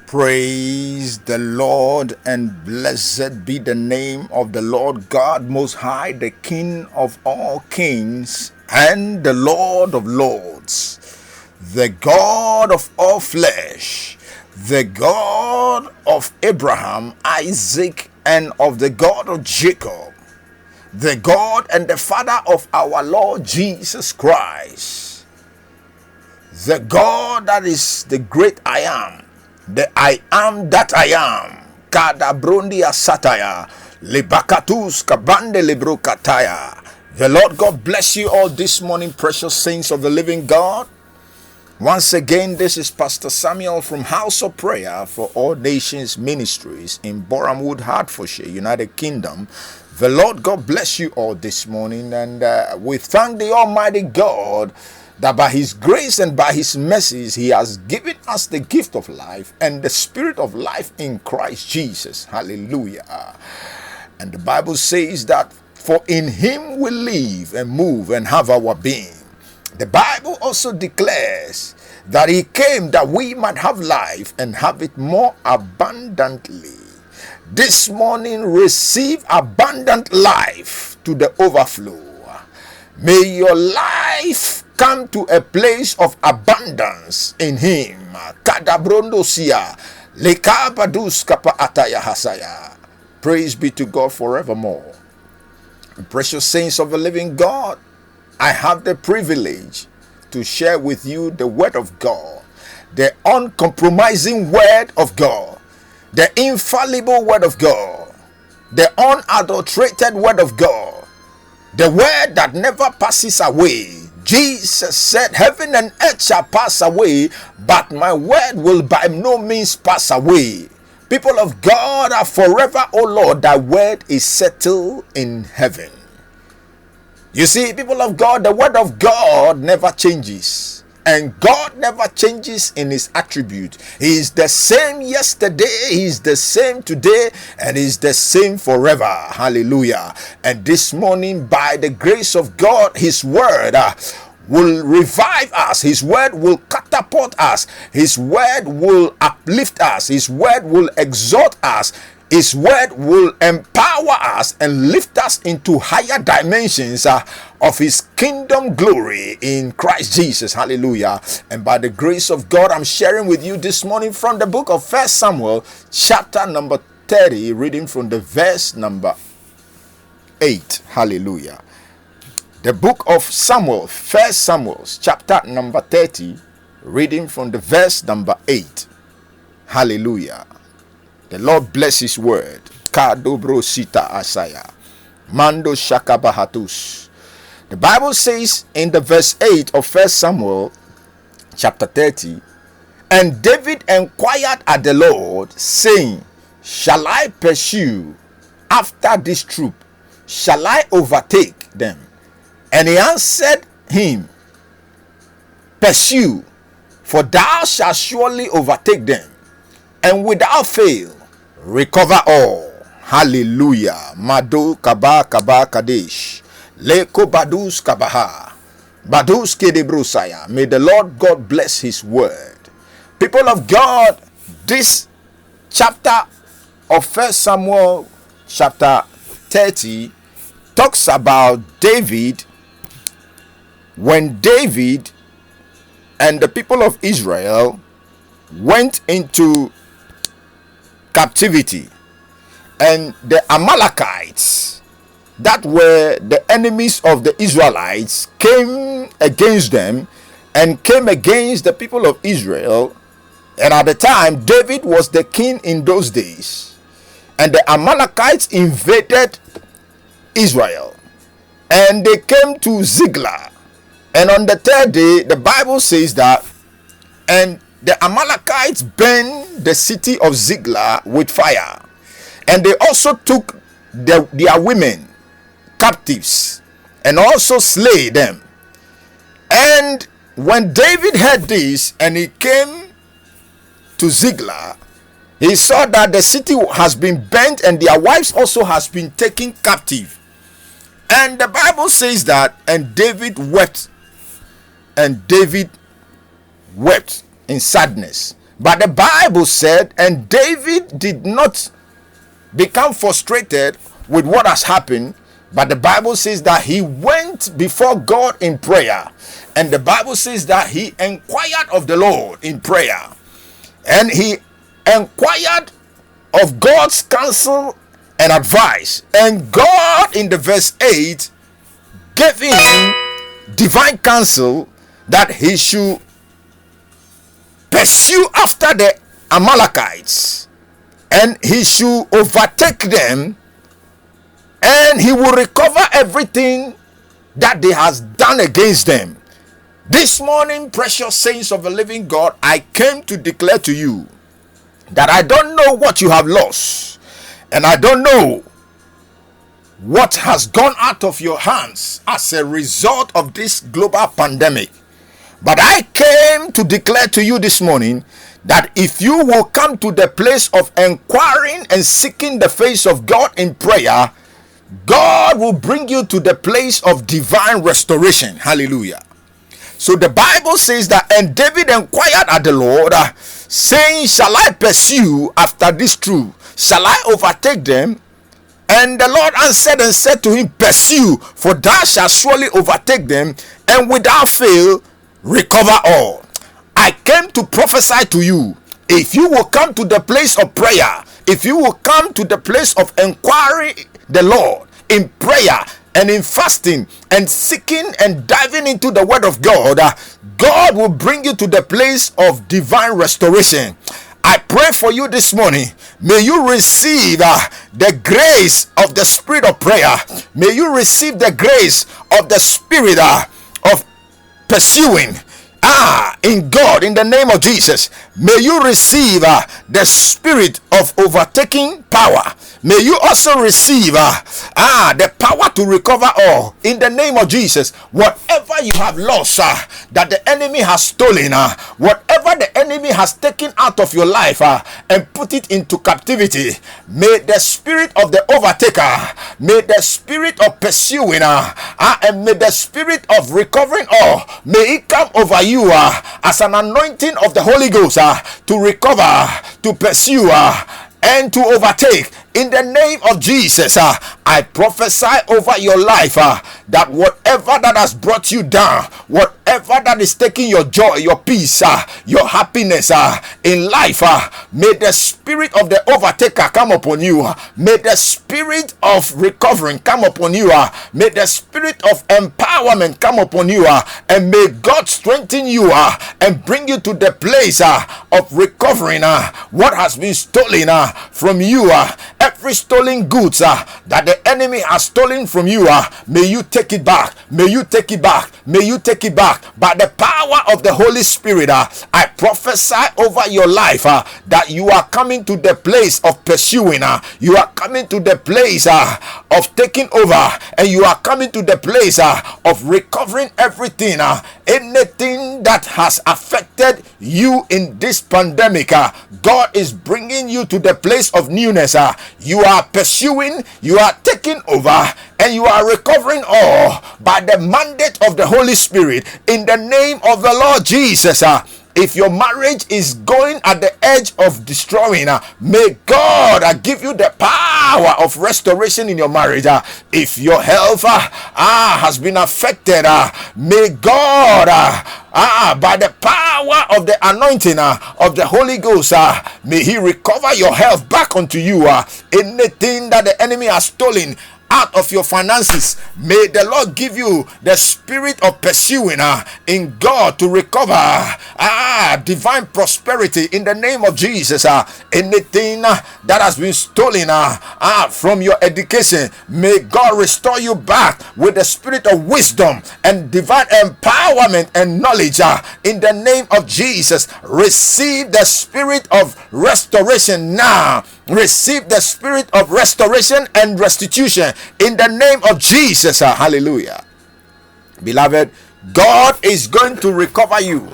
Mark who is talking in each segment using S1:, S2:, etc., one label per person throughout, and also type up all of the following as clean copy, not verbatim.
S1: Praise the Lord, and blessed be the name of the Lord God Most High, the King of all kings and the Lord of lords, the God of all flesh, the God of Abraham, Isaac, and of the God of Jacob, the God and the Father of our Lord Jesus Christ, the God that is the great I am, the I am that I am. Kadabrondi asataya, lebakatus kabande lebrokataya. The Lord God bless you all this morning, precious saints of the living God. Once again, this is Pastor Samuel from House of Prayer for All Nations Ministries in Borehamwood, Hertfordshire, United Kingdom. The Lord God bless you all this morning, and we thank the Almighty God that by His grace and by His mercies He has given us the gift of life and the spirit of life in Christ Jesus. Hallelujah. And the Bible says that for in Him we live and move and have our being. The Bible also declares that He came that we might have life and have it more abundantly. This morning, receive abundant life to the overflow. May your life come to a place of abundance in Him. Kadabrondosia, lekabadus kapa ataya hasaya. Praise be to God forevermore. Precious saints of the living God, I have the privilege to share with you the Word of God, the uncompromising Word of God, the infallible Word of God, the unadulterated Word of God, the Word that never passes away. Jesus said, heaven and earth shall pass away, but my Word will by no means pass away. People of God are forever, O Lord, thy Word is settled in heaven. You see, people of God, the Word of God never changes. And God never changes in His attribute. He is the same yesterday, He is the same today, and He is the same forever. Hallelujah. And this morning, by the grace of God, His Word will revive us. His Word will catapult us. His Word will uplift us. His Word will exhort us. His Word will empower us and lift us into higher dimensions of His kingdom glory in Christ Jesus. Hallelujah. And by the grace of God, I'm sharing with you this morning from the book of 1 Samuel, chapter number 30, reading from the verse number 8. Hallelujah. The book of Samuel, 1 Samuel, chapter number 30, reading from the verse number 8. Hallelujah. The Lord bless His word. Kadobro sita asaya. Mando shakabahatus. The Bible says in the verse 8 of 1 Samuel chapter 30, and David inquired at the Lord, saying, shall I pursue after this troop? Shall I overtake them? And he answered him, pursue, for thou shalt surely overtake them, and without fail recover all. Hallelujah. Mado kaba kaba kadesh. Leko badus kabaha. Badus kedebrosaya. May the Lord God bless His word. People of God, this chapter of 1 Samuel chapter 30 talks about David, when David and the people of Israel went into captivity, and the Amalekites, that were the enemies of the Israelites, came against them and came against the people of Israel. And at the time, David was the king in those days, and the Amalekites invaded Israel, and they came to Ziklag. And on the third day, the Bible says that, and the Amalekites burned the city of Ziklag with fire, and they also took their women captives and also slay them. And when David heard this and he came to Ziklag, he saw that the city has been burnt and their wives also has been taken captive. And the Bible says that, and David wept in sadness, But the Bible said, and David did not become frustrated with what has happened, but the Bible says that he went before God in prayer, and the Bible says that he inquired of the Lord in prayer, and he inquired of God's counsel and advice, and God in the verse 8 gave him divine counsel that he should pursue after the Amalekites, and he should overtake them, and he will recover everything that they has done against them. This morning, precious saints of the living God, I came to declare to you that I don't know what you have lost, and I don't know what has gone out of your hands as a result of this global pandemic. But I came to declare to you this morning that if you will come to the place of inquiring and seeking the face of God in prayer, God will bring you to the place of divine restoration. Hallelujah. So the Bible says that, and David inquired at the Lord, saying, shall I pursue after this troop? Shall I overtake them? And the Lord answered and said to him, pursue, for thou shalt surely overtake them, and without fail recover all. I came to prophesy to you, if you will come to the place of prayer, if you will come to the place of inquiry the Lord in prayer and in fasting and seeking and diving into the word of God, God will bring you to the place of divine restoration. I pray for you this morning. May you receive the grace of the spirit of prayer. May you receive the grace of the spirit of pursuing in God, in the name of Jesus. May you receive the spirit of overtaking power. May you also receive the power to recover all, in the name of Jesus. Whatever you have lost that the enemy has stolen, whatever the enemy has taken out of your life and put it into captivity, may the spirit of the overtaker, may the spirit of pursuing and may the spirit of recovering all, may it come over you as an anointing of the Holy Ghost to recover, to pursue and to overtake. In the name of Jesus, I prophesy over your life that whatever that has brought you down, whatever that is taking your joy, your peace, your happiness in life, may the spirit of the overtaker come upon you. May the spirit of recovering come upon you. May the spirit of empowerment come upon you, and may God strengthen you and bring you to the place of recovering what has been stolen from you. Every stolen goods that the enemy has stolen from you, may you take it back. May you take it back. May you take it back. By the power of the Holy Spirit, I prophesy over your life that you are coming to the place of pursuing. You are coming to the place of taking over, and you are coming to the place of recovering everything. Anything that has affected you in this pandemic, God is bringing you to the place of newness. You are pursuing, you are taking over, and you are recovering all by the mandate of the Holy Spirit, in the name of the Lord Jesus. If your marriage is going at the edge of destroying, may God give you the power of restoration in your marriage. If your health has been affected, may God, by the power of the anointing of the Holy Ghost, may He recover your health back unto you. Anything that the enemy has stolen out of your finances, may the Lord give you the spirit of pursuing in God to recover divine prosperity in the name of Jesus. Anything that has been stolen from your education, may God restore you back with the spirit of wisdom and divine empowerment and knowledge in the name of Jesus. Receive the spirit of restoration now. Receive the spirit of restoration and restitution in the name of Jesus. Hallelujah. Beloved, God is going to recover you,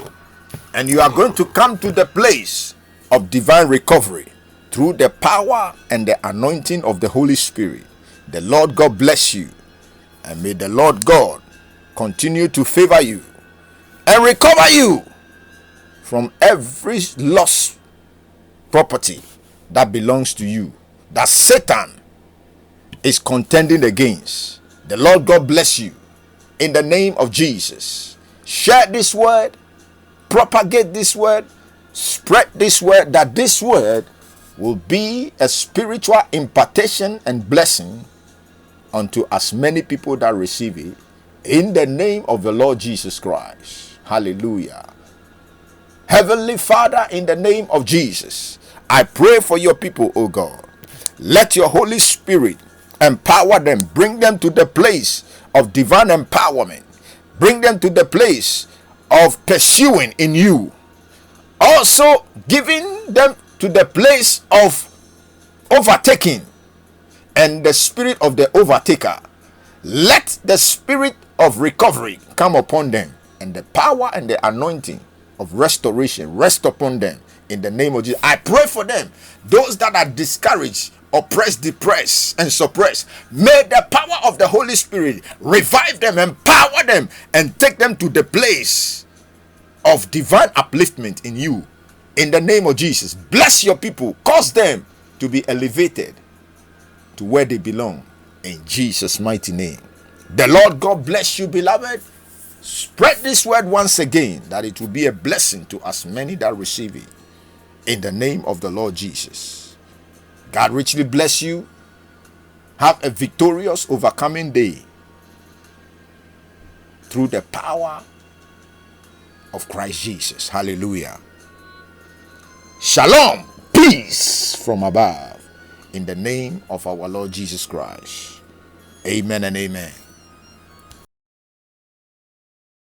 S1: and you are going to come to the place of divine recovery through the power and the anointing of the Holy Spirit. The Lord God bless you, and may the Lord God continue to favor you and recover you from every lost property that belongs to you, that Satan is contending against. The Lord God bless you in the name of Jesus. Share this word, propagate this word, spread this word, that this word will be a spiritual impartation and blessing unto as many people that receive it, in the name of the Lord Jesus Christ. Hallelujah. Heavenly Father, in the name of Jesus, I pray for your people, O God. Let your Holy Spirit empower them, bring them to the place of divine empowerment, bring them to the place of pursuing in you, also giving them to the place of overtaking, and the spirit of the overtaker. Let the spirit of recovery come upon them, and the power and the anointing of restoration rest upon them in the name of Jesus. I pray for them, those that are discouraged, oppressed, depressed, and suppressed. May the power of the Holy Spirit revive them, empower them, and take them to the place of divine upliftment in you. In the name of Jesus, bless your people, cause them to be elevated to where they belong. In Jesus' mighty name. The Lord God bless you, beloved. Spread this word once again, that it will be a blessing to as many that receive it. In the name of the Lord Jesus. God richly bless you. Have a victorious, overcoming day through the power of Christ Jesus. Hallelujah. Shalom. Peace from above. In the name of our Lord Jesus Christ. Amen and amen.